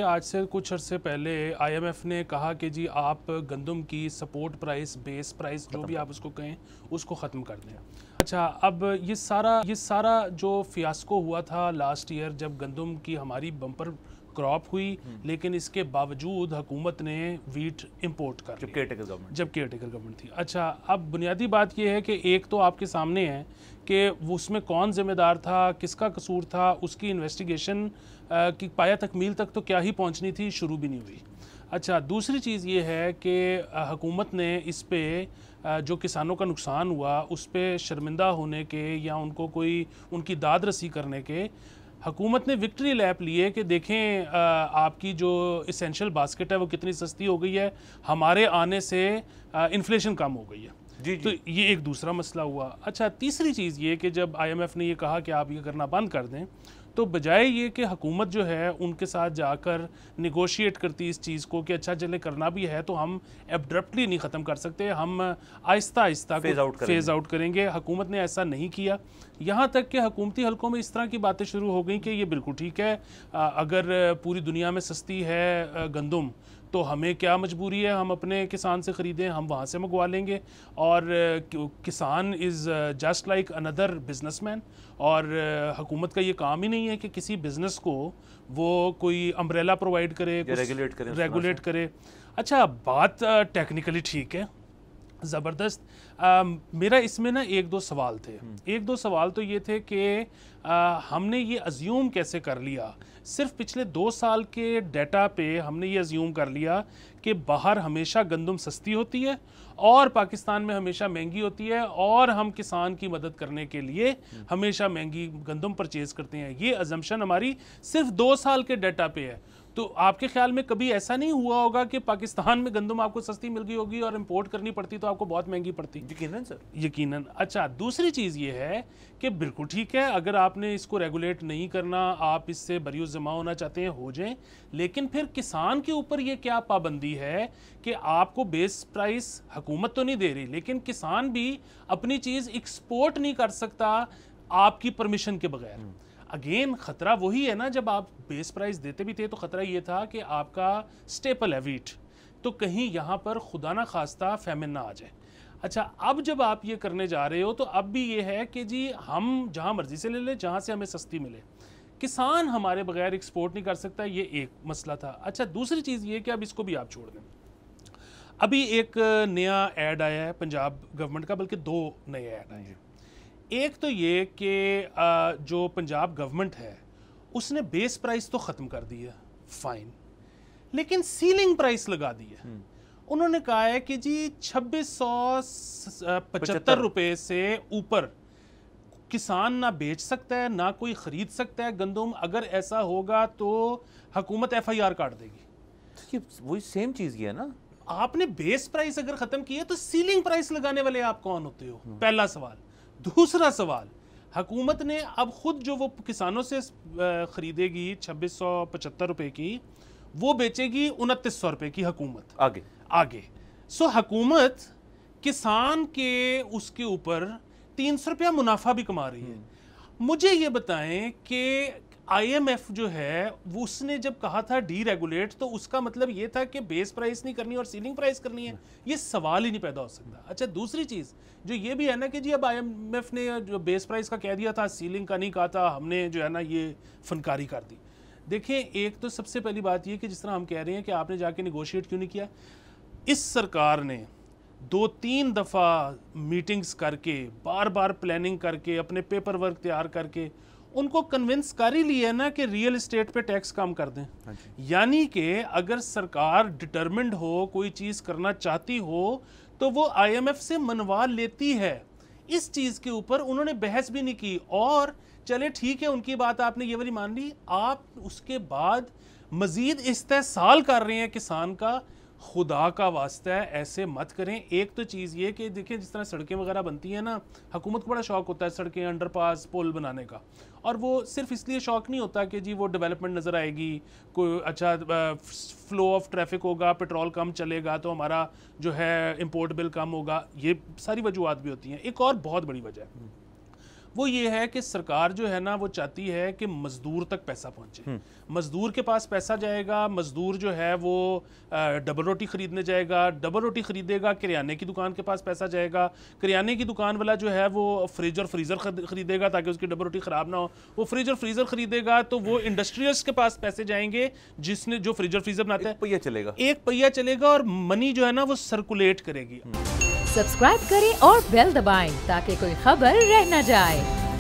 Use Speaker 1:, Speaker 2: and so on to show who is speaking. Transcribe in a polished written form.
Speaker 1: آج سے کچھ عرصے پہلے آئی ایم ایف نے کہا کہ جی آپ گندم کی سپورٹ پرائس بیس پرائس جو بھی آپ اس کو کہیں اس کو ختم کر دیں. اچھا اب یہ سارا جو فیاسکو ہوا تھا لاسٹ ایئر جب گندم کی ہماری بمپر کراپ ہوئی لیکن اس کے باوجود حکومت نے ویٹ امپورٹ کر جب کیئر ٹیکر گورنمنٹ تھی. اچھا اب بنیادی بات یہ ہے کہ ایک تو آپ کے سامنے ہے کہ وہ اس میں کون ذمہ دار تھا, کس کا قصور تھا, اس کی انویسٹیگیشن کی پایہ تکمیل تک تو کیا ہی پہنچنی تھی, شروع بھی نہیں ہوئی. اچھا دوسری چیز یہ ہے کہ حکومت نے اس پہ جو کسانوں کا نقصان ہوا اس پہ شرمندہ ہونے کے یا ان کو کوئی ان کی داد رسی کرنے کے حکومت نے وکٹری لیپ لیے کہ دیکھیں آپ کی جو اسینشل باسکٹ ہے وہ کتنی سستی ہو گئی ہے, ہمارے آنے سے انفلیشن کم ہو گئی ہے. تو یہ ایک دوسرا مسئلہ ہوا. اچھا تیسری چیز یہ کہ جب آئی ایم ایف نے یہ کہا کہ آپ یہ کرنا بند کر دیں تو بجائے یہ کہ حکومت جو ہے ان کے ساتھ جا کر نیگوشیٹ کرتی اس چیز کو کہ اچھا چلے کرنا بھی ہے تو ہم ایبڈرپٹلی نہیں ختم کر سکتے, ہم آہستہ آہستہ فیز آؤٹ کریں گے. حکومت نے ایسا نہیں کیا, یہاں تک کہ حکومتی حلقوں میں اس طرح کی باتیں شروع ہو گئیں کہ یہ بالکل ٹھیک ہے, اگر پوری دنیا میں سستی ہے گندم تو ہمیں کیا مجبوری ہے, ہم اپنے کسان سے خریدیں, ہم وہاں سے منگوا لیں گے. اور کسان is just like another business man, اور حکومت کا یہ کام ہی نہیں ہے کہ کسی بزنس کو وہ کوئی امبریلا پرووائڈ کرے, ریگولیٹ کرے. اچھا بات ٹیکنیکلی ٹھیک ہے, زبردست. میرا اس میں نا ایک دو سوال تھے. ایک دو سوال تو یہ تھے کہ ہم نے یہ ازیوم کیسے کر لیا, صرف پچھلے 2 سال کے ڈیٹا پہ ہم نے یہ ازیوم کر لیا کہ باہر ہمیشہ گندم سستی ہوتی ہے اور پاکستان میں ہمیشہ مہنگی ہوتی ہے اور ہم کسان کی مدد کرنے کے لیے ہمیشہ مہنگی گندم پرچیز کرتے ہیں. یہ ازمپشن ہماری صرف 2 سال کے ڈیٹا پہ ہے. تو آپ کے خیال میں کبھی ایسا نہیں ہوا ہوگا کہ پاکستان میں گندم آپ کو سستی مل گئی ہوگی اور امپورٹ کرنی پڑتی تو آپ کو بہت مہنگی پڑتی؟
Speaker 2: یقیناً سر,
Speaker 1: یقیناً. اچھا دوسری چیز یہ ہے کہ بالکل ٹھیک ہے اگر آپ نے اس کو ریگولیٹ نہیں کرنا, آپ اس سے بری الذمہ ہونا چاہتے ہیں ہو جائیں, لیکن پھر کسان کے اوپر یہ کیا پابندی ہے کہ آپ کو بیس پرائس حکومت تو نہیں دے رہی لیکن کسان بھی اپنی چیز ایکسپورٹ نہیں کر سکتا آپ کی پرمیشن کے بغیر. اگین خطرہ وہی ہے نا, جب آپ بیس پرائز دیتے بھی تھے تو خطرہ یہ تھا کہ آپ کا سٹیپل ہے ویٹ, تو کہیں یہاں پر خدا نہ خواستہ فیمن نہ آ جائے. اچھا اب جب آپ یہ کرنے جا رہے ہو تو اب بھی یہ ہے کہ جی ہم جہاں مرضی سے لے لیں جہاں سے ہمیں سستی ملے, کسان ہمارے بغیر ایکسپورٹ نہیں کر سکتا, یہ ایک مسئلہ تھا. اچھا دوسری چیز یہ کہ اب اس کو بھی آپ چھوڑ دیں. ابھی ایک نیا ایڈ آیا ہے پنجاب گورنمنٹ کا, بلکہ 2 نئے ایڈ آئے ہیں. ایک تو یہ کہ جو پنجاب گورنمنٹ ہے اس نے بیس پرائس تو ختم کر دی ہے, فائن, لیکن سیلنگ پرائس لگا دی ہے. انہوں نے کہا ہے کہ جی 2675 روپے سے اوپر کسان نہ بیچ سکتا ہے نہ کوئی خرید سکتا ہے گندم. اگر ایسا ہوگا تو حکومت ایف آئی آر کاٹ دے گی.
Speaker 2: وہی سیم چیز یہ ہے نا,
Speaker 1: آپ نے بیس پرائس اگر ختم کی ہے تو سیلنگ پرائس لگانے والے آپ کون ہوتے ہو, پہلا سوال. دوسرا سوال, حکومت نے اب خود جو وہ کسانوں سے خریدے گی 2675 روپے کی, وہ بیچے گی 2900 روپے کی حکومت آگے. سو حکومت کسان کے اس کے اوپر 300 روپیہ منافع بھی کما رہی ہے. مجھے یہ بتائیں کہ آئی ایم ایف جو ہے وہ اس نے جب کہا تھا ڈی ریگولیٹ تو اس کا مطلب یہ تھا کہ بیس پرائس نہیں کرنی اور سیلنگ پرائس کرنی ہے, یہ سوال ہی نہیں پیدا ہو سکتا. اچھا دوسری چیز جو یہ بھی ہے نا کہ جی اب آئی ایم ایف نے جو بیس پرائس کا کہہ دیا تھا, سیلنگ کا نہیں کہا تھا, ہم نے جو ہے نا یہ فنکاری کر دی. دیکھیں ایک تو سب سے پہلی بات یہ کہ جس طرح ہم کہہ رہے ہیں کہ آپ نے جا کے نیگوشیٹ کیوں نہیں کیا. اس سرکار نے 2-3 دفعہ میٹنگز کر کے بار بار پلاننگ کر کے اپنے پیپر ورک تیار کر کے ان کو کنونس کر ہی لیا نا کہ ریئل اسٹیٹ پہ ٹیکس کم کر دیں. یعنی کہ اگر سرکار ڈٹرمنڈ ہو, کوئی چیز کرنا چاہتی ہو تو وہ آئی ایم ایف سے منوا لیتی ہے. اس چیز کے اوپر انہوں نے بحث بھی نہیں کی, اور چلے ٹھیک ہے ان کی بات آپ نے یہ والی مان لی, آپ اس کے بعد مزید استحصال کر رہے ہیں کسان کا. خدا کا واسطہ ہے ایسے مت کریں. ایک تو چیز یہ کہ دیکھیں جس طرح سڑکیں وغیرہ بنتی ہیں نا, حکومت کو بڑا شوق ہوتا ہے سڑکیں, انڈر پاس, پول بنانے کا, اور وہ صرف اس لیے شوق نہیں ہوتا کہ جی وہ ڈیولپمنٹ نظر آئے گی, کوئی اچھا فلو آف ٹریفک ہوگا, پیٹرول کم چلے گا تو ہمارا جو ہے امپورٹ بل کم ہوگا, یہ ساری وجوہات بھی ہوتی ہیں. ایک اور بہت بڑی وجہ ہے, وہ یہ ہے کہ سرکار جو ہے نا وہ چاہتی ہے کہ مزدور تک پیسہ پہنچے. مزدور کے پاس پیسہ جائے گا, مزدور جو ہے وہ ڈبل روٹی خریدنے جائے گا, ڈبل روٹی خریدے گا, کریانے کی دکان کے پاس پیسہ جائے گا, کریانے کی دکان والا جو ہے وہ فریج اور فریزر خریدے گا تاکہ اس کی ڈبل روٹی خراب نہ ہو, وہ فریج اور فریزر خریدے گا تو وہ انڈسٹریلسٹ کے پاس پیسے جائیں گے جس نے جو فریج اور فریزر بناتا ہے, ایک پہیہ چلے گا اور منی جو ہے نا وہ سرکولیٹ کرے گی.
Speaker 2: سبسکرائب کریں اور بیل دبائیں تاکہ کوئی خبر رہ نہ جائے.